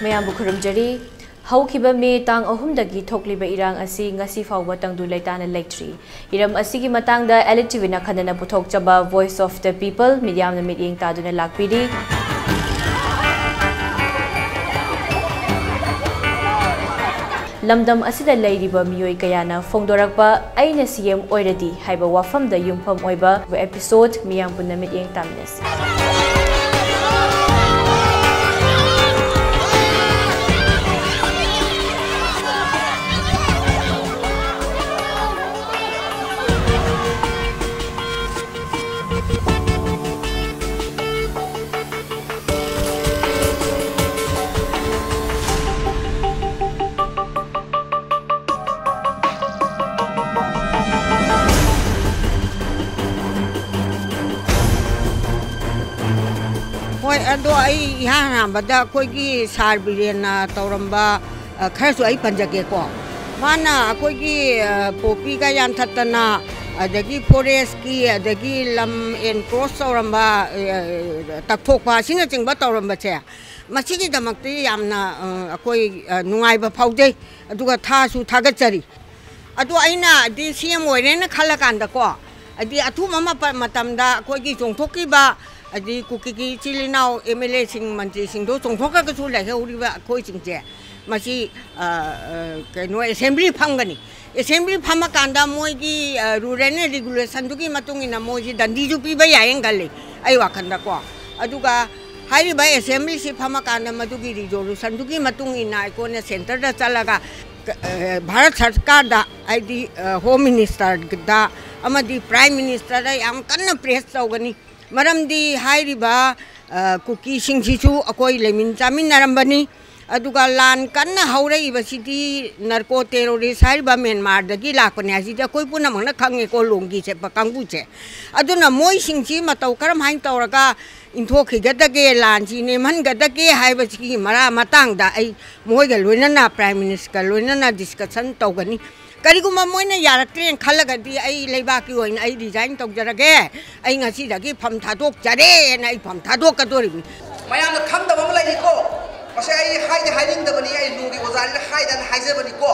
ꯃꯌꯥꯝꯕꯨ ꯈꯨꯔꯨꯝꯖꯔꯤ ꯍꯧꯈꯤꯕ ꯃꯦ ꯇꯥꯡ 3ꯗꯒꯤ ꯊꯣꯛꯂꯤꯕ ꯏꯔꯥꯡ ꯑꯁꯤ ꯉꯁꯤ ꯐꯥꯎꯕ ꯇꯪꯗꯨ ꯂꯩꯇꯥꯅ ꯂꯩꯇ꯭ꯔꯤ ꯏꯔꯝ ꯑꯁꯤꯒꯤ ꯃꯇꯥꯡꯗ ꯑꯦꯂꯤꯠ ꯇꯤꯚꯤꯅ ꯈꯟꯅꯅ ꯄꯨꯊꯣꯛꯆꯕ ꯚꯣꯏꯁ ꯑꯣꯐ ꯗ ꯄꯤꯄꯜ ꯃꯤꯗꯤꯌꯥꯝꯅ ꯃꯤꯠꯌꯦꯡ ꯇꯥꯗꯨꯅ ꯂꯥꯛꯄꯤꯔꯤ ꯂꯝꯗꯝ ꯑꯁꯤꯗ ꯂꯩꯔꯤꯕ ꯃꯤꯑꯣꯏ ꯀꯌꯥꯅ ꯐꯣꯡꯗꯣꯔꯛꯄ ꯑꯩꯅ ꯁꯤಎꯝ ꯑꯣꯏꯔꯗꯤ ꯍꯥꯏꯕ ꯋꯥꯐꯝꯗ ꯌꯨꯝꯐꯝ ꯑꯣꯏꯕ ꯑꯦꯄꯤꯁꯣꯗ ꯃꯤꯌꯥꯝ ꯄꯨꯟꯅ ꯃꯤꯠꯌꯦꯡ ꯇꯥꯃꯤꯟꯅꯁꯤ ꯑꯗꯣ ꯑꯩ ꯏꯍꯥꯟ ꯍꯥꯟꯕꯗ ꯑꯩꯈꯣꯏꯒꯤ ꯁꯥꯔ ꯕꯤꯔꯦꯟꯅ ꯇꯧꯔꯝꯕ ꯈꯔꯁꯨ ꯑꯩ ꯄꯟꯖꯒꯦꯀꯣ ꯃꯥꯅ ꯑꯩꯈꯣꯏꯒꯤ ꯄꯣꯄꯤꯒ ꯌꯥꯟꯊꯠꯇꯅ ꯑꯗꯒꯤ ꯐꯣꯔꯦꯁꯀꯤ ꯑꯗꯒꯤ ꯂꯝ ꯑꯦꯟꯀ꯭ꯔꯣꯁ ꯇꯧꯔꯝꯕ ꯇꯛꯊꯣꯛꯄ ꯑꯁꯤꯅꯆꯤꯡꯕ ꯇꯧꯔꯝꯕꯁꯦ ꯃꯁꯤꯒꯤꯗꯃꯛꯇꯤ ꯌꯥꯝꯅ ꯑꯩꯈꯣꯏ ꯅꯨꯡꯉꯥꯏꯕ ꯐꯥꯎꯖꯩ ꯑꯗꯨꯒ ꯊꯥꯁꯨ ꯊꯥꯒꯠꯆꯔꯤ ꯑꯗꯣ ꯑꯩꯅ ꯗꯤ ꯁꯤఎꯝ ꯑꯣꯏꯔꯦꯅ ꯈꯜꯂꯀꯥꯟꯗꯀꯣ ꯍꯥꯏꯗꯤ ꯑꯊꯨꯕ ꯃꯇꯝꯗ ꯑꯩꯈꯣꯏꯒꯤ ꯆꯣꯡꯊꯣꯛꯈꯤꯕ ꯑꯗꯤ ꯀꯨꯀꯤꯒꯤ ꯏꯆꯤꯜ ꯏꯅꯥꯎ MLAꯁꯤꯡ ꯃꯟꯇ꯭ꯔꯤꯁꯤꯡꯗꯣ ꯆꯣꯡꯊꯣꯛꯈ꯭ꯔꯒꯁꯨ ꯂꯩꯍꯧꯔꯤꯕ ꯑꯩꯈꯣꯏꯁꯤꯡꯁꯦ ꯃꯁꯤ ꯀꯩꯅꯣ ꯑꯦꯁꯦꯝꯕ꯭ꯂꯤ ꯐꯝꯒꯅꯤ ꯑꯦꯁꯦꯝꯕ꯭ꯂꯤ ꯐꯝꯃꯀꯥꯟꯗ ꯃꯣꯏꯒꯤ ꯔꯨꯜ ꯑꯦꯟ ꯔꯤꯒꯨꯂꯦꯁꯟꯗꯨꯒꯤ ꯃꯇꯨꯡ ꯏꯟꯅ ꯃꯣꯏꯁꯤ ꯗꯟꯗꯤꯁꯨ ꯄꯤꯕ ꯌꯥꯏꯌꯦꯅ ꯈꯜꯂꯤ ꯑꯩ ꯋꯥꯈꯜꯗꯀꯣ ꯑꯗꯨꯒ ꯍꯥꯏꯔꯤꯕ ꯑꯦꯁꯦꯝꯕ꯭ꯂꯤꯁꯤ ꯐꯝꯃꯀꯥꯟꯗ ꯃꯗꯨꯒꯤ ꯔꯤꯖꯣꯂꯨꯁꯟꯗꯨꯒꯤ ꯃꯇꯨꯡ ꯏꯟꯅ ꯑꯩꯈꯣꯏꯅ ꯁꯦꯟꯇꯔꯗ ꯆꯠꯂꯒ ꯚꯥꯔꯠ ꯁꯔꯀꯥꯔꯗ ꯍꯥꯏꯗꯤ ꯍꯣꯝ ꯃꯤꯅꯤꯁꯇꯔꯗ ꯑꯃꯗꯤ ꯄ꯭ꯔꯥꯏꯝ ꯃꯤꯅꯤꯁꯇꯔꯗ ꯌꯥꯝ ꯀꯟꯅ ꯄ꯭ꯔꯦꯁ ꯇꯧꯒꯅꯤ ꯃꯔꯝꯗꯤ ꯍꯥꯏꯔꯤꯕ ꯀꯨꯀꯤꯁꯤꯡꯁꯤꯁꯨ ꯑꯩꯈꯣꯏ ꯂꯩꯃꯤꯟ ꯆꯥꯃꯤꯟꯅꯔꯝꯕꯅꯤ ꯑꯗꯨꯒ ꯂꯥꯟ ꯀꯟꯅ ꯍꯧꯔꯛꯏꯕꯁꯤꯗꯤ ꯅꯔꯀꯣ ꯇꯦꯔꯣꯔꯤꯁ ꯍꯥꯏꯔꯤꯕ ꯃ꯭ꯌꯥꯟꯃꯥꯔꯗꯒꯤ ꯂꯥꯛꯄꯅꯦ ꯍꯥꯏꯁꯤꯗꯤ ꯑꯩꯈꯣꯏ ꯄꯨꯝꯅꯃꯛꯅ ꯈꯪꯉꯦꯀꯣ ꯂꯣꯡꯒꯤ ꯆꯠꯄ ꯀꯥꯡꯕꯨꯁꯦ ꯑꯗꯨꯅ ꯃꯣꯏꯁꯤꯡꯁꯤ ꯃꯇꯧ ꯀꯔꯝꯍꯥꯏꯅ ꯇꯧꯔꯒ ꯏꯟꯊꯣꯛꯈꯤꯒꯗꯒꯦ ꯂꯥꯟꯁꯤ ꯅꯦꯝꯍꯟꯒꯗꯒꯦ ꯍꯥꯏꯕꯁꯤꯒꯤ ꯃꯇꯥꯡꯗ ꯑꯩ ꯃꯣꯏꯒ ꯂꯣꯏꯅꯅ ꯄ꯭ꯔꯥꯏꯝ ꯃꯤꯅꯤꯁꯇꯔꯒ ꯂꯣꯏꯅꯅ ꯗꯤꯁꯀꯁꯟ ꯇꯧꯒꯅꯤ ꯀꯔꯤꯒꯨꯝꯕ ꯃꯣꯏꯅ ꯌꯥꯔꯛꯇ꯭ꯔꯦꯅ ꯈꯜꯂꯒꯗꯤ ꯑꯩ ꯂꯩꯕꯥꯛꯀꯤ ꯑꯣꯏꯅ ꯑꯩ ꯔꯤꯖꯥꯏꯟ ꯇꯧꯖꯔꯒꯦ ꯑꯩ ꯉꯁꯤꯗꯒꯤ ꯐꯝ ꯊꯥꯗꯣꯛꯆꯔꯦꯅ ꯑꯩ ꯐꯝ ꯊꯥꯗꯣꯛꯀꯗꯣꯔꯤꯕꯅꯤ ꯃꯌꯥꯝꯅ ꯈꯪꯗꯕ ꯑꯃ ꯂꯩꯔꯤꯀꯣ ꯃꯁꯤ ꯑꯩ ꯍꯥꯏꯅꯤꯡꯗꯕꯅꯤ ꯑꯩ ꯅꯣꯡꯒꯤ ꯑꯣꯖꯥꯅꯤꯅ ꯍꯥꯏꯖꯕꯅꯤꯀꯣ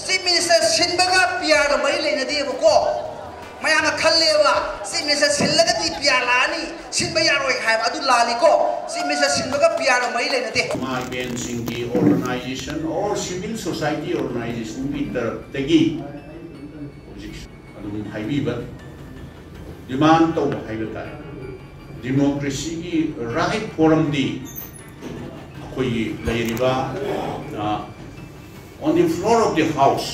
ꯆꯤꯐ ꯃꯤꯅꯤꯁꯇꯔ ꯁꯤꯟꯕꯒ ꯄꯤꯌꯥꯔꯒ ꯃꯔꯤ ꯂꯩꯅꯗꯦꯕꯀꯣ ꯃꯌꯥꯝꯅ ꯈꯜꯂꯦꯕ ꯆꯤꯐ ꯃꯤꯅꯤꯁꯇꯔ ꯁꯤꯜꯂꯒꯗꯤ ꯄꯤꯌꯥꯔ ꯂꯥꯛꯑꯅꯤ ꯁꯤꯟꯕ ꯌꯥꯔꯣꯏ ꯍꯥꯏꯕ ꯑꯗꯨ ꯂꯥꯜꯂꯤꯀꯣ ꯆꯤꯐ ꯃꯤꯅꯤꯁꯇꯔ ꯁꯤꯟꯕꯒ ꯄꯤꯌꯥꯔꯒ ꯃꯔꯤ ꯂꯩꯅꯗꯦ ꯃꯥꯏꯕꯦꯟꯁꯤꯡꯒꯤ ꯑꯣꯔꯒꯅꯥꯏꯖꯦꯁꯟ ꯑꯣꯔ ꯁꯤꯚꯤꯜ ꯁꯣꯁꯥꯏꯇꯤ ꯑꯣꯔꯒꯅꯥꯏꯖꯦꯁꯟꯒꯤ ꯇꯔꯐꯇꯒꯤ ꯑꯗꯨꯝ ꯍꯥꯏꯕꯤꯕ ꯗꯤꯃꯥꯟ ꯇꯧꯕ ꯍꯥꯏꯕ ꯇꯥꯔꯦ ꯗꯦꯃꯣꯀ꯭ꯔꯦꯁꯤꯒꯤ ꯔꯥꯏꯠ ꯐꯣꯔꯝꯗꯤ ꯑꯩꯈꯣꯏꯒꯤ ꯂꯩꯔꯤꯕ on the floor of the house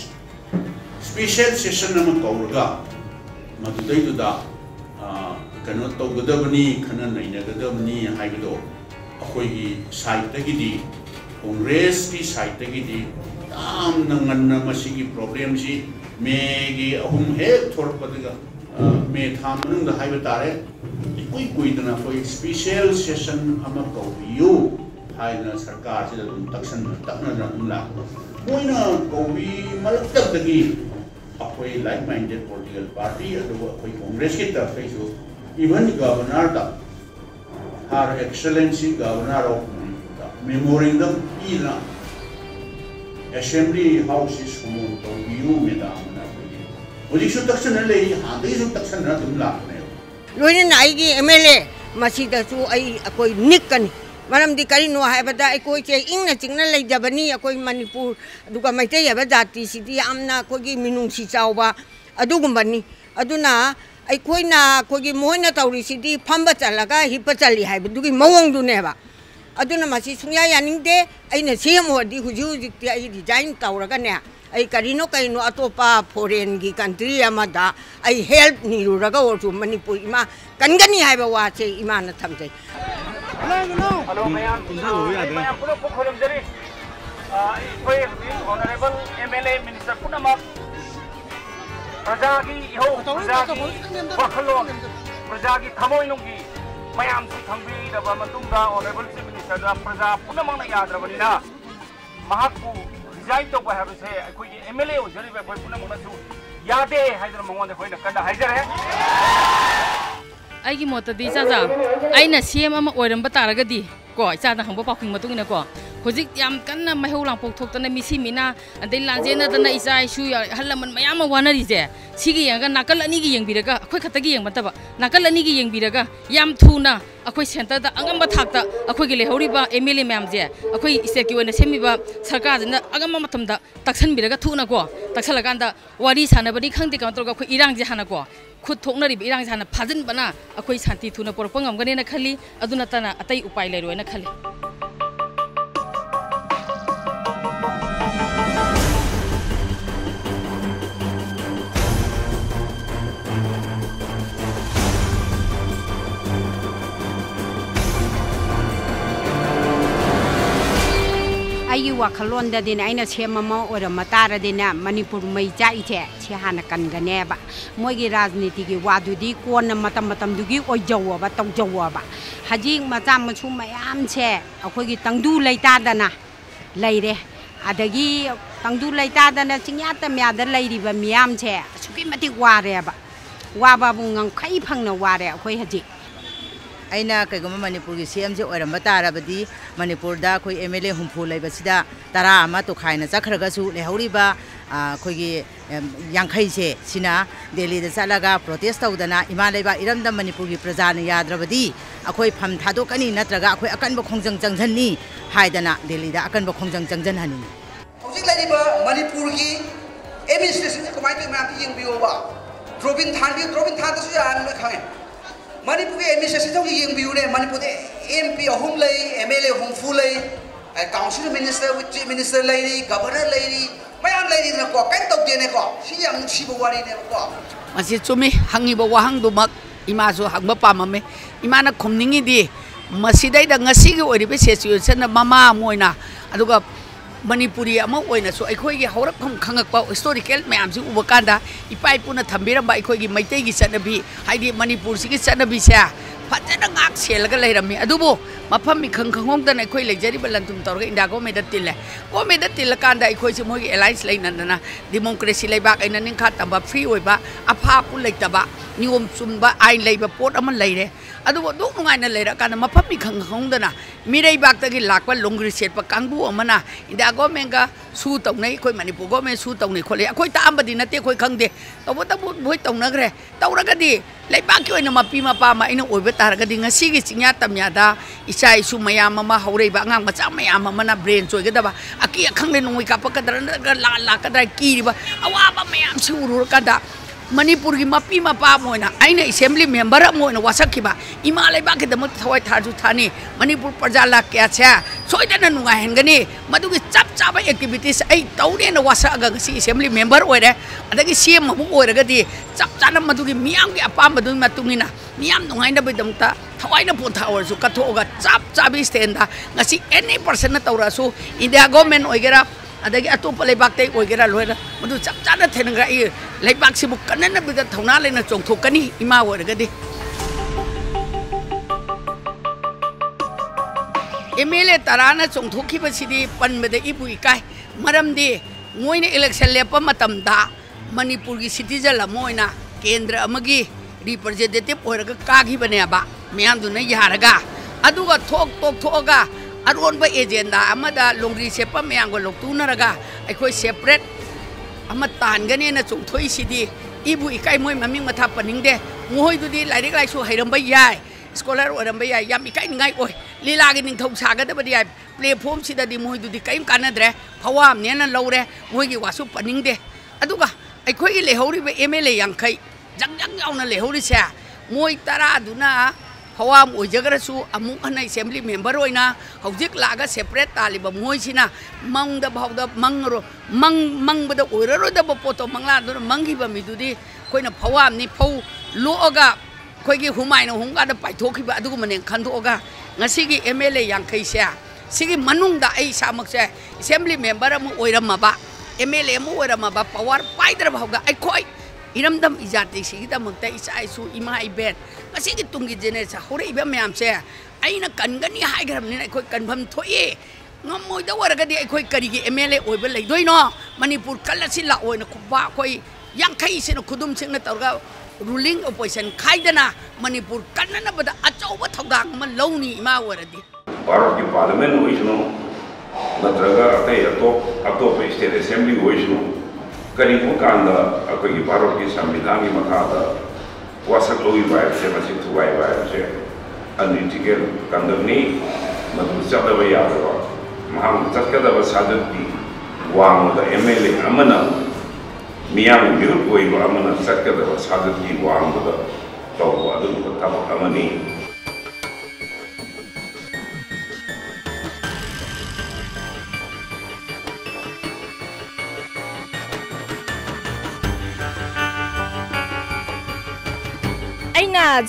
special session ꯑꯃ ꯀꯧꯔꯒ ꯃꯗꯨꯗꯩꯗꯨꯗ ꯀꯩꯅꯣ ꯇꯧꯒꯗꯕꯅꯤ ꯈꯟꯅ ꯅꯩꯅꯒꯗꯕꯅꯤ ꯍꯥꯏꯕꯗꯣ ꯑꯩꯈꯣꯏꯒꯤ ꯁꯥꯏꯠꯇꯒꯤꯗꯤ ꯀꯣꯡꯒ꯭ꯔꯦꯁꯀꯤ ꯁꯥꯏꯠꯇꯒꯤꯗꯤ ꯌꯥꯝꯅ ꯉꯟꯅ ꯃꯁꯤꯒꯤ ꯄ꯭ꯔꯣꯕ꯭ꯂꯦꯝꯁꯤ ꯃꯦꯒꯤ 3 ꯍꯦꯛ ꯊꯣꯔꯛꯄꯗꯒ ꯃꯦ ꯊꯥ ꯃꯅꯨꯡꯗ ꯍꯥꯏꯕ ꯇꯥꯔꯦ ꯏꯀꯨꯏ ꯀꯨꯏꯗꯅ ꯑꯩꯈꯣꯏ ꯁ꯭ꯄꯦꯁꯤꯌꯦꯜ ꯁꯦꯁꯟ ꯑꯃ ꯀꯧꯕꯤꯌꯨ ꯍꯥꯏꯅ ꯁꯔꯀꯥꯔꯁꯤꯗ ꯑꯗꯨꯝ ꯇꯛꯅꯗꯅ ꯑꯗꯨꯝ ꯂꯥꯛꯄ ꯃꯣꯏꯅ ꯀꯧꯕꯤ ꯃꯔꯛꯇꯒꯤ ꯑꯩꯈꯣꯏ ꯂꯥꯏꯛ ꯃꯥꯏꯟꯗꯦड ꯄꯣꯂꯤꯇꯤꯀꯦꯜ ꯄꯥꯔꯇꯤ ꯑꯗꯨꯒ ꯑꯩꯈꯣꯏ ꯀꯣꯡꯒ꯭ꯔꯦꯁꯀꯤ ꯇꯔꯐꯇꯩꯁꯨ ꯏꯚꯟ ꯒꯚꯔꯅꯔꯗ ꯍꯥꯔ ꯑꯦꯛꯁꯦꯂꯦꯟꯁꯤ ꯒꯚꯔꯅꯔ ꯑꯣꯐ ꯃꯦꯃꯣꯔꯦꯟꯗꯝ ꯄꯤꯗꯅ ꯑꯦꯁꯦꯝꯕ꯭ꯂꯤ ꯍꯥꯎꯁꯁꯤ ꯁꯨꯃꯣꯟ ꯇꯧꯕꯤꯌꯨ ꯃꯦꯗꯥꯝꯅ ꯑꯩꯈꯣꯏꯒꯤ ꯍꯧꯖꯤꯛꯁꯨ ꯇꯛꯁꯟꯅ ꯂꯩꯔꯤ ꯍꯥꯟꯅꯗꯒꯤꯁꯨ ꯇꯛꯁꯟꯅ ꯑꯗꯨꯝ ꯂꯥꯛꯄꯅꯦꯕ ꯂꯣꯏꯅꯅ ꯑꯩꯒꯤ MLA ꯃꯁꯤꯗꯁꯨ ꯑꯩꯈꯣꯏ ꯅꯤꯛꯀꯅꯤ ꯃꯔꯝꯗꯤ ꯀꯔꯤꯅꯣ ꯍꯥꯏꯕꯗ ꯑꯩꯈꯣꯏꯁꯦ ꯏꯪꯅ ꯆꯤꯡꯅ ꯂꯩꯖꯕꯅꯤ ꯑꯩꯈꯣꯏ ꯃꯅꯤꯄꯨꯔ ꯑꯗꯨꯒ ꯃꯩꯇꯩ ꯍꯥꯏꯕ ꯖꯥꯇꯤꯁꯤꯗꯤ ꯌꯥꯝꯅ ꯑꯩꯈꯣꯏꯒꯤ ꯃꯤꯅꯨꯡꯁꯤ ꯆꯥꯎꯕ ꯑꯗꯨꯒꯨꯝꯕꯅꯤ ꯑꯗꯨꯅ ꯑꯩꯈꯣꯏꯅ ꯑꯩꯈꯣꯏꯒꯤ ꯃꯣꯏꯅ ꯇꯧꯔꯤꯁꯤꯗꯤ ꯐꯝꯕ ꯆꯠꯂꯒ ꯍꯤꯞꯄ ꯆꯠꯂꯤ ꯍꯥꯏꯕꯗꯨꯒꯤ ꯃꯑꯣꯡꯗꯨꯅꯦꯕ ꯑꯗꯨꯅ ꯃꯁꯤ ꯁꯨꯡꯌꯥ ꯌꯥꯅꯤꯡꯗꯦ ꯑꯩꯅ ꯁꯦꯝꯃꯨꯔꯗꯤ ꯍꯧꯖꯤꯛꯇꯤ ꯑꯩ ꯔꯤꯖꯥꯏꯟ ꯇꯧꯔꯒꯅꯦ ꯑꯩ ꯀꯔꯤꯅꯣ ꯑꯇꯣꯞꯄ ꯐꯣꯔꯦꯟꯒꯤ ꯀꯟꯇ꯭ꯔꯤ ꯑꯃꯗ ꯑꯩ ꯍꯦꯜꯞ ꯅꯤꯔꯨꯔꯒ ꯑꯣꯏꯔꯁꯨ ꯃꯅꯤꯄꯨꯔ ꯏꯃꯥ ꯀꯟꯒꯅꯤ ꯍꯥꯏꯕ ꯋꯥꯁꯦ ꯏꯃꯥꯅ ꯊꯝꯖꯩ Hello, ma'am. Ma'am, puno po khurumjari. Ikoi honorable MLA Minister punamak. Prajagi iho, prajagi wakhalon, prajagi thamoy nunggi. Ma'am si thangbi daba matungda honorable Chief Minister da praja punamak na yadrabani na. Mahakku resign to ba habse ikoi MLA ojari ba koi punamak na su yade haidra mangwanda koi na kada haidra hai. ꯑꯩꯒꯤ ꯃꯣꯠꯇꯗꯤ ꯆꯥꯖꯥ ꯑꯩꯅ ꯁꯦꯝ ꯑꯃ ꯑꯣꯏꯔꯝꯕ ꯇꯥꯔꯒꯗꯤ ꯀꯣ ꯏꯆꯥꯗ ꯍꯪꯕ ꯄꯥꯎꯈꯨꯝ ꯃꯇꯨꯡ ꯏꯟꯅ ꯀꯣ Hojik yam kan na mahulang poktok tana misi mina ante lanjena tana isai shu ya halaman mayam wana rije sigi yang kan nakal ani gi yang biraga akhoi khatagi yang mataba nakal ani gi yang biraga yam thuna akhoi center da angam ba thakta akhoi gi lehori ba MLA ma'am je akhoi state ki wana semi ba sarkar jana agam matam da taksan biraga thuna ko taksala kan da wari sana bani khangti kan tor ga akhoi irang je hana ko khud thokna ri irang jana phajin bana akhoi shanti thuna porpa ngam gane na khali aduna tana atai upai lai roi na khali ayu wakalon da din aina chema ma ora matara dina Manipur mai chai che hana kan gane ba moi gi rajniti gi wadu di kon matam matam du gi oi jawa ba tong jawa ba haji macham machu mayam che akhoi gi tangdu leita dana leire adagi tangdu leita dana chingya ta mya da leiri ba miyam che suki mati ware ba wa ba bu ngang khai phang na ware akhoi haji aina kaigoma Manipur gi CM je oiram batarabadi Manipur da khoi MLA humpu leibasida tara ama to khaina chakhraga su lehoriba khoi gi yankhai se sina Delhi da chalaga protest tawdana ima leiba iramda Manipur gi praja na yadrabadi akhoi pham thadokani natraga akhoi akanba khongjang changjanni haidana Delhi da akanba khongjang changjan hani hojik laiba Manipur gi administration komai te ma ti yeng bioba Robin Than da su ya na khange Manipur ke administration thau yeng biu ne Manipur de MP hum lei MLA hum fu lei council minister with chief minister lei governor lei mayam lei na ko kan tok de ne ko si yang si bo wari ne ko masi chumi hangi bo wahang du mak ima so hang ba pamame ima na khomningi di masi dai da ngasi gi ori be situation na mama moina aduga Manipuri ama oina so akhoi gi haurak khom khangak pa historical mayam si ubakanda ipai puna thambiram ba akhoi gi maitei gi chanabi haidi Manipur si gi chanabi sa fajana ngak selga leirami adubo mafam mi khang khangong dan akhoi lejari balantum torga indago medatil ko medatil kanda akhoi si mogi alliance leinandana democracy leibak aina ning khat tamba free oiba apha pu leitaba niom chumba ain leiba pot ama leire adubo duk nungai na leira kana mafam mi khang khangong dana mirei bak ta gi lakwa longri set pa kangbu amana indago menga su tong nei khoi Manipur go men su tong nei khole akhoi ta ambadi na te khoi khangde tobo ta boi tong na gre tauraga di leibak ki oina mapi mapa ma ina oiba targa di ngasi gi chingya tamya da isai su mayam ma haurei ba ngang macha mayam ma na brain choi ga da ba aki khangle nongoi ka pa ka dran la la ka dra ki ba awa ba mayam su ru ka da Manipur gi mapi mapa moina aina assembly member moina wasakhi ba ima leibak ki damak thawai tharju thani Manipur praja la kya cha soidana nunga hengani madu gi chap chaba activities ai tawne na wasa ga si assembly member oire adagi CM mu oire ga di chap chana madu gi miyam gi apam madu matungina miyam nungai na bedam ta thawai na pon thawar su ka thoga chap chabi stand da ngasi any person na tawra su India government oigera adagi atopa leibak tai oigera loira madu chap chana thengra I leibak sibu kanana bida thona lena chongthokani ima oirga di MLA tarana chongthokhi basidi panbada ibu ikai maramdi moina election lepa matamda Manipur gi citizen la moina kendra amagi representative oirga kagi bane ba miyam du na yaraga aduga thoga aron ba agenda amada longri sepa myango loktu naraga akhoi separate ama tangane na chongthoi sidi ibu ikai moi maming matha paningde moi du di lairik lai su hairam ba yai scholar oram ba yai yam ikai ngai oi lila gi ning thong saga da ba yai platform sida di moi du di kaim kanadre phawam ne na lore moi gi wasu paningde aduga akhoi lehori ba MLA yankai jang yauna lehori sa moi tara duna Hawam ojagarasu amuk hana assembly member oina hojik laga separate taliba moisina mang da bhawda mangro mang bada oiraro da poto mangla do mangi ba midudi koina phawam ni phau loga koigi humai no hunga da paithokhi ba adugu manen khandhoga ngasi gi MLA yankai sia sigi manung da ai samak se assembly member amu oirama ba MLA mu oirama ba power paidra bhawga ai khoi iramdam ijati sigida mukta isai su ima iben asi gi tungi jene sa hore iba myam se aina kangani haigram ni koi kanbam thoi ngamoi da waraga di koi kari gi MLA oiba leidoi no Manipur kalasi la oina kuba koi yankai sino khudum singna torga ruling opposition khaidana Manipur kanana bada achau ba thogang ma lawni ima waradi Bharat ki parliament oisno नत्रगा अतै अतोप state assembly होइसु करिगु कांदा अखोगी भारत की संविधान की मखादा वासक लोई bye से मसी थुवाई bye से अनइटिकल कंदनी मधु चदब यादवा महाम चक्कदब सादती वांगदा MLA अमना मियाम विरुद्ध होइबा अमना चक्कदब सादती वांगदा तो अदुन तब अमनी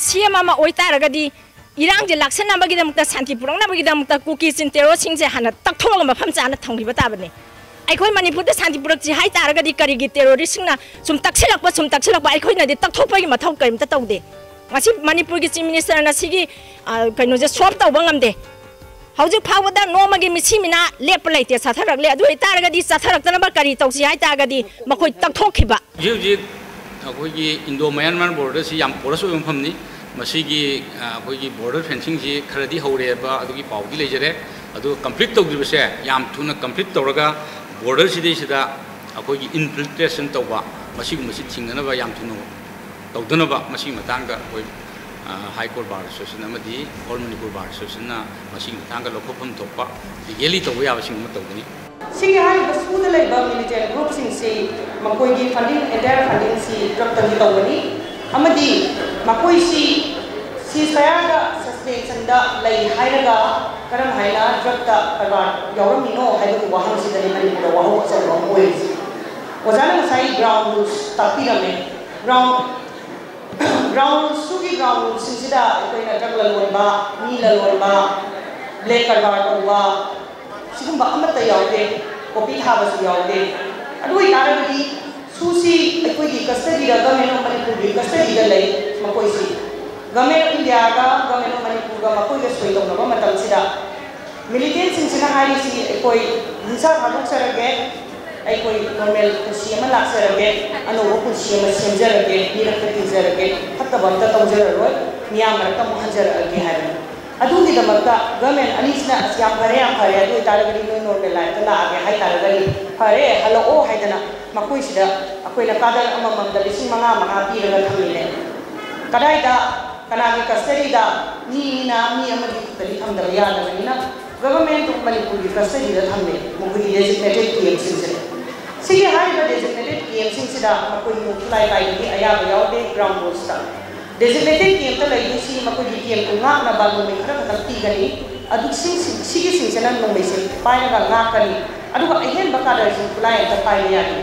CM ama oitaragadi irang je laksan nabagi damukta santi purang nabagi damukta kuki sintero singse hana takthong ma pham chana thongri batabani aikhoi manipur da santi purak ji hai taragadi karigi terrorist na sum taksilakpa aikhoi na de takthokpa gi mathau karim ta taude ngasi manipur gi chief minister na sigi kaino je swap tawba ngamde hauju phawada nomagi misi mina lep laite satharak le adu taragadi satharak tanaba kari tawsi hai taragadi makhoi takthokhiba ji अखोगी Indo Myanmar border से याम पोरस ओम फमनी मसीगी अखोगी border fencing जी खरदी हौरेबा अदुगी पाउदी लेजरे अदु कंप्लीट तौदिबसे याम थुना कंप्लीट तौरगा बॉर्डर सिदेसिदा अखोगी इन्फिल्ट्रेशन तौबा मसीगु मसी थिंगनबा याम थुना तौदनबा मसी मतांगा कोई हाई कोर्ट बार एसोसिएशन अमदी ऑल मणिपुर बार एसोसिएशन ना मसी मतांगा लोखोफम तौबा लीगली तौबा याबसिंग म तौदनी सिंह हाई बसूद लेबा मिलिटेरी ग्रुप सिंह से मकोई फंडिंग एंटायर फंडिंग सी ड्रग तंगी तौबनी अमदी मकोई सी सीजफायर दा सस्पेंशन दा लई हाइरगा करम हाइला ड्रग दा करबार यौरमिनो हाइबो वाहन से दली मणिपुर वाहो असल मोई वजाना मसाई ग्राउंड रूल्स तापीरमे ग्राउंड सुगी ग्राउंड रूल्स सिंसिदा कोइना ड्रग ललोनबा मी ललोनबा ब्लैक करबार तौबा सिगुम्बा अमता यावदे कॉपी थाबसु यावदे अदुई तारगदी सुसी अखोगी कस्टडी दा गवर्नमेंट ऑफ मणिपुर की कस्टडी दा लई मकोई सी गवर्नमेंट ऑफ इंडिया का गवर्नमेंट ऑफ मणिपुर का मकोई का सोई तौनबा मतम सिदा मिलिटेंट सिंसिना हाई सी कोई हिंसा थादोक सरगे अखोई नॉर्मल कुसी अमा लाक्सरगे अनोबो कुसी अमा सेमजरगे निरक्ता तिजरगे फत्तबंता तौजररोय मियाम मरता मुहजरगे हाय अदुगी दमकता गवर्नमेंट अनिसना याम फरे अदु तारगदी नो नॉर्मल लाइफ लागे हाय तारगदी फरे हलो ओ हायदना मकोई सिदा अखोइना कादर अममम दा लिसिंग मंगा मंगा पीरगा थमिले कदाइदा कनागी कस्टडी दा नीना मी अमदी तली थमदब यादबनिना गवर्नमेंट ऑफ मणिपुर की कस्टडी दा थमले मकोई डेजिग्नेटेड केएम सिंसे सिगे हाइबा डेजिग्नेटेड केएम सिंसिदा मकोई मुक्लाई काइगी अयाबा यावदे ग्राउंड रूल्स दा डेजिग्नेटेड केएम ता लैसी मकोई केएम को ngakna balu me khara khata tigani adu sigi singsena nongme se painaga ngakani adu ba hen bakada sin kulai ta paile yani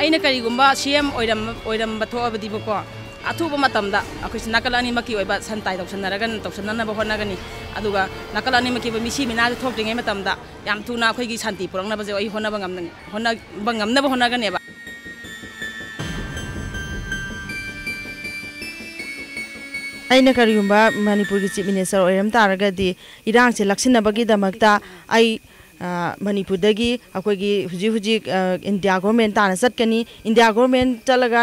aina karigumba CM oiram batho abadi bako athuba matamda akhoi nakalani maki oiba santai tausanaragan tausanana ba honagani aduga nakalani maki ba misi mina thokringai matamda yam thuna akhoi gi santi purangna ba je oi honaba ngamna ba honagani ba aina kariyumba manipur ki chief minister oiram taragadi irang se laksinabagi damakta ai manipur dagi akogi huji india government tana satkani india government talaga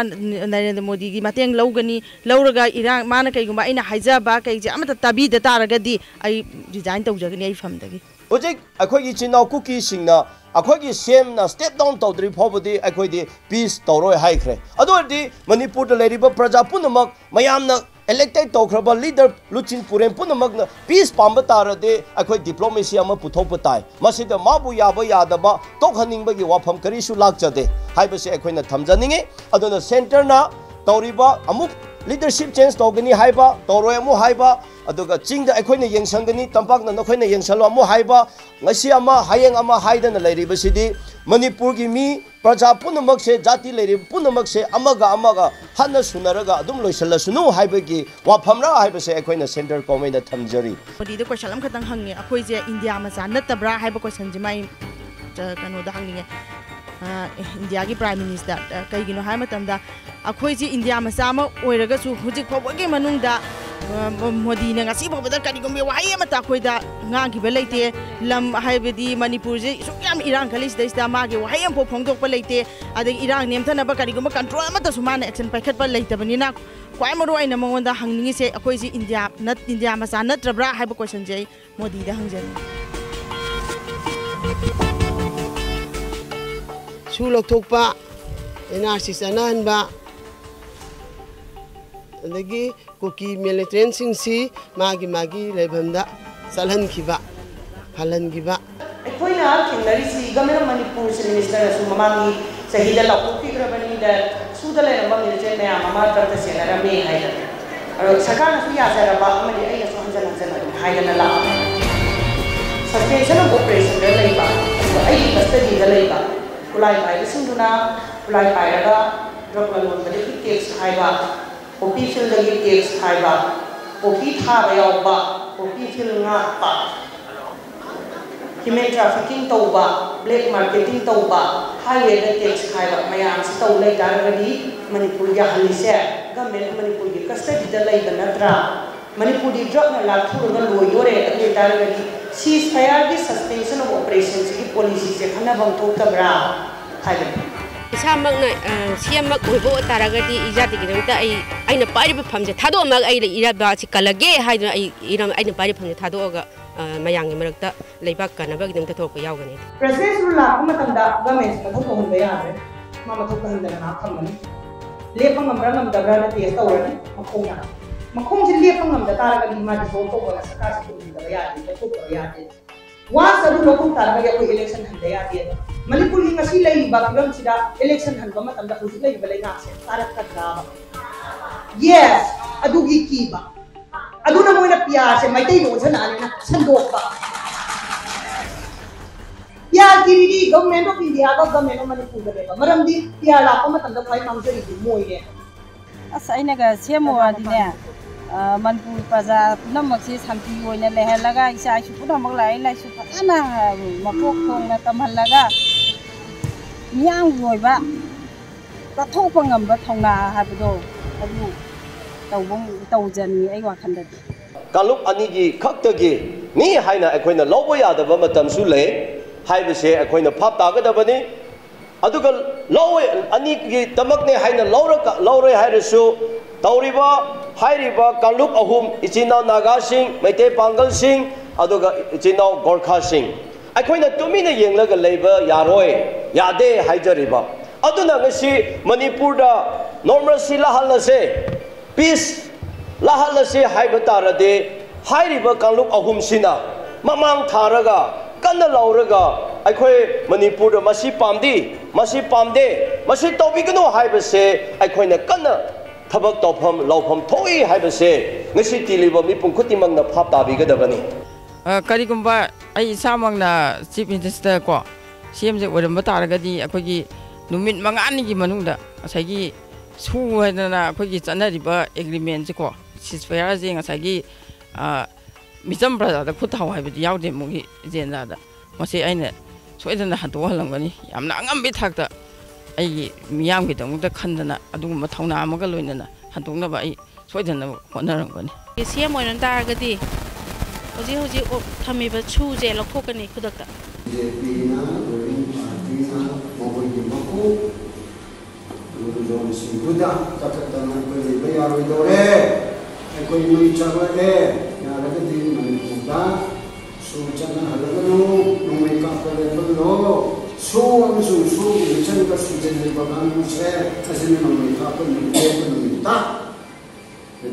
narendra modi gi mateng lawgani lawraga irang mana kaigumba aina haijaba kaije amata tabi da taragadi ai resign tawjagani ai famdagi hojik akogi chinau kuki singna akogi sem na step down tawdri phobodi akoidi peace tawroi haikre adordi manipur da leriba praja punamak mayamna elected tawkraba leader luchin puren punamak na peace pamba tarade akoi diplomacy ama puthokpa tai masida mabu yaba yadaba tokhaningbagi wafam karisu lakjade haibase akoina thamjaninge adona center na tawriba amuk leadership change tawgani haiba tawroi amu haiba aduga chingda akoina yengsangani tampakna nakoina yengsalo amu haiba ngasi ama hayeng ama haidana lairiba sidi manipur gi mi praja punamak se jati lairi punamak se amaga hanna sunaraga adum loisalasunu haibagi wafamra haibase akoina center komaina thamjari modi de question am khatang hangi akoi je india ma sa natabra haiba question ji mai kanu da hangi india gi prime minister kaigino hai matamda akoi ji india ma sa ma oiraga su hujik phobagi manungda modi na ngasi phobada kanigum be wahai ma ta khoi da ngang gi belaite lam haibedi manipur je sukyam irang khalis da ma ge wahai am phongdok pa leite adai irang nemthana ba kanigum control ma ta sumana action paikhat pa leite bani na kwai maru aina mangonda hangningi se akoi ji india ma sa natrabra haiba question je modi da hangjani su lokthokpa NRC sanahanba adagi kuki militant singsi magi lebhamda salhankiba halangiba ꯑꯩꯈꯣꯏꯅ ꯊꯦꯡꯅꯔꯤꯁꯤ government of Manipur chief ꯃꯤꯅꯤꯁꯇꯔꯅꯁꯨ ꯃꯃꯥꯡꯒꯤ ꯆꯍꯤꯗ ꯂꯥꯎꯊꯣꯛꯄꯤꯈ꯭ꯔꯕꯅꯤꯗ ꯁꯨꯗ ꯂꯩꯔꯝꯕ ꯃꯤꯂꯤꯇꯦꯟ ꯃꯌꯥꯝ ꯑꯃ ꯗ꯭ꯔꯛꯇ ꯁꯦꯟꯅꯔꯝꯃꯦ ꯍꯥꯏꯗꯅ ꯑꯗꯣ ꯁꯔꯀꯥꯔꯅꯁꯨ ꯌꯥꯖꯔꯕ ꯑꯃꯗꯤ ꯑꯩꯅꯁꯨ ꯍꯟꯖꯟ ꯑꯗꯨꯝ ꯍꯥꯏꯗꯅ ꯂꯥꯛꯑꯕꯅꯤ ꯁꯁꯄꯦꯟꯁꯟ ꯑꯣꯐ ꯑꯣꯄꯔꯦꯁꯟꯗ ꯂꯩꯕ ꯑꯗꯨꯒ ꯑꯩꯒꯤ ꯀꯁꯇꯗꯤꯗ ꯂꯩꯕ ꯈꯨꯠꯂꯥꯏ ꯄꯥꯏꯕꯁꯤꯡꯗꯨꯅ ꯈꯨꯠꯂꯥꯏ ꯄꯥꯏꯔꯒ ꯗ꯭ꯔꯛ ꯂꯂꯣꯟꯕꯗꯒꯤ ꯇꯦꯛꯁ ꯈꯥꯏꯕ ꯄꯣꯄꯤ ꯐꯤꯜꯗꯒꯤ ꯇꯦꯛꯁ ꯈꯥꯏꯕ ꯄꯣꯄꯤ ꯊꯥꯕ ꯌꯥꯎꯕ ꯄꯣꯄꯤ ꯐꯤꯜ ꯉꯥꯛꯄ human trafficking tauba, black marketing tauba, highway tax khaiba mayam si tau lai daragadi Manipur ya halise government Manipur gi custody da lai banatra Manipur di drug na la thuru ga loyore atu daragadi ceasefire gi suspension of operations gi policy se khana bang thok tabra haiba isamag na siamak uibo taragadi ijati gi damta aina pari ba phamje thado mag ai ira ba si kalage haidna ai iram aina pari phamje thado ga mayanggi marakta leibak kanabagi dum tathok yaugani president rula amatanda government ka thok hon baya re mama thok han dana khamani lepang amrangam dabra na test awani makhong ji lepang am da tara ga ma ji so ko na saka sa kun da ya ni thok ya ni wa saru lokong tara ga ko election han da ya ni Manipur hi ngasi lai ba kilam sida election han ba matam da husi lai ba lai ngak se tarak ta graba yes adugi ki ba aduna moina pia se mai tei no sana na sandok ba pia kiridi government of India ga government of Manipur ga ba maram di pia la ko matam da phai mangzari di moi ne asa ina ga semo adine Manipur praja namak si santi oina lehalaga isa su punamak lai lai su phana mapok thong na tamhalaga miyang roiba ta thok ngam ba thongna habdo adu tawjani ai wakanda kaluk ani gi khaktagi ni haina akoina lobo yadaba matam su le haibase akoina phap tagadabani aduga lowe ani gi tamakne haina lawre hairasu tawriba hairiba kaluk ahum ichina naga sing maite pangal sing aduga ichina gorkha sing akoina tumina yenglaga leiba yaroi yade haijariba aduna ngasi manipurda normalcy la halase peace lahalase haibatarade hairiba kanluk ahum sina mamang tharaga kanna lauraga aikhoi manipur da masi pamdi masi pamde masi tobigano haibase aikhoina kanna thabak tofam lawfam thoi haibase ngasi tiliba mi pungkhutimang na phap tabigadabani karigumba ai samangna chief minister ko CM je oram bataragadi akhogi numit mangani gi manungda asagi su haidana akhoi chanariba agreement ko ceasefire je ngasagi mitam praja da khuthaw haibadi yaude mugi jenda da mase aina soidana hanto halangani yamna angambi thakta ai miyam gi dangda khandana aduguma thawna amaga loinana hantongna ba ai soidana honarangani CM oinan taragadi hoji hoji thamiba chu je lokhokani khudakta JP na ruling party na mobile gi mako John Singhuda takatana ko liba yaroi dore ko mui chagale yaraga di manipurda su chana halagano numai ka pale no su chen ka season le bagan se asine numai ka pale ni ta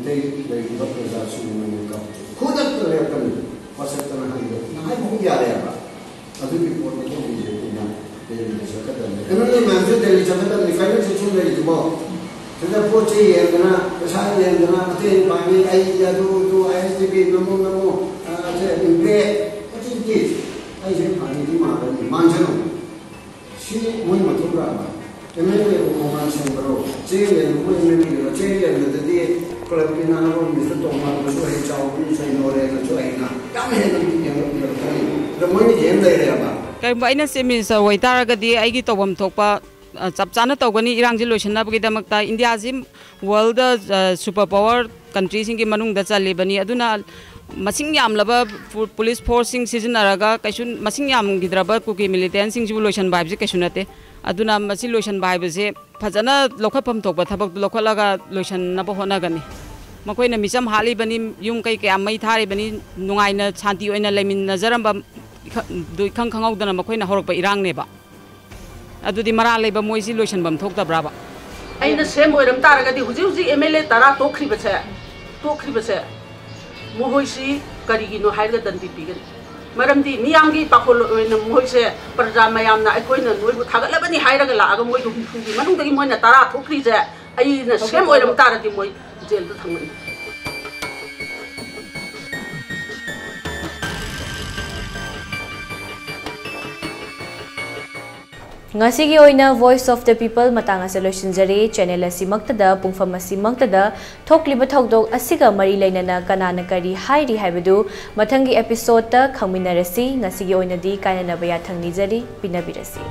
dei dei ba ka su numai ka khuda to le kan pasatana hayo na hai bhu ya re ba adu bi ko to bi na Emang manju dari jabatan di final section dari itu boh. Kita poci yang kena, pesawat yang kena, mesti bagi ayah tu ayah jadi namu, saya implek, poci ni, ayah saya bagi di mana ni, manjano. Si mui macam berapa? Emang itu orang sembroh, ciri yang mui ni, ciri yang tadi kalau kita nak mesti tomar, mesti hijau, mesti nore, mesti aina. Kami yang kali, ramai ni yang dari apa? Kay baina semin sa way taragadi ay gi tawam thokpa chapchana tawgani irangji loishanna bagi damakta India jim world super power country singi manung da chalibani aduna masing yamlaba police force sing sizinaraga kaisun masing yam gidraba kuki militant sing ju loishan vibe je kaisunate aduna masi loishan vibe je phajana lokhapam thokpa thabak lokhalaga loishan na bahona gani makoina micham hali bani yum kai kai mai thari bani nungaina shanti oina lemin nazaramba खंग खंगौदना मखोइना हौरकपा इरांगनेबा अदुदि मरा लेबा मोइसि लोइसनबम थोक्तब्राबा अइना same ओइरम तारगदि हुजि हुजि MLA तारा तोख्रिबसे मोहोइसि करिगिनो हाइरगा दंदि पिगनि मरमदि मियामगी पाखोल ओइना मोइसे प्रजा मयामना अखोइना नोइबु थागलबनि हाइरगा लागा मोइ हुफुगी मनुंगदि Moina तारा थोख्रिजे अइना same ओइरम तारदि मोइ जेलदा थांगनि ngasi oina Voice of the People matang ase loisinjari channel asimaktada pungfam asimaktada thokliba thodok asiga mari leinana kanana kari hairi haibadu mathangi episode ta khangminarasi ngasi oina di kaina nabaya thangni jari pinabirasi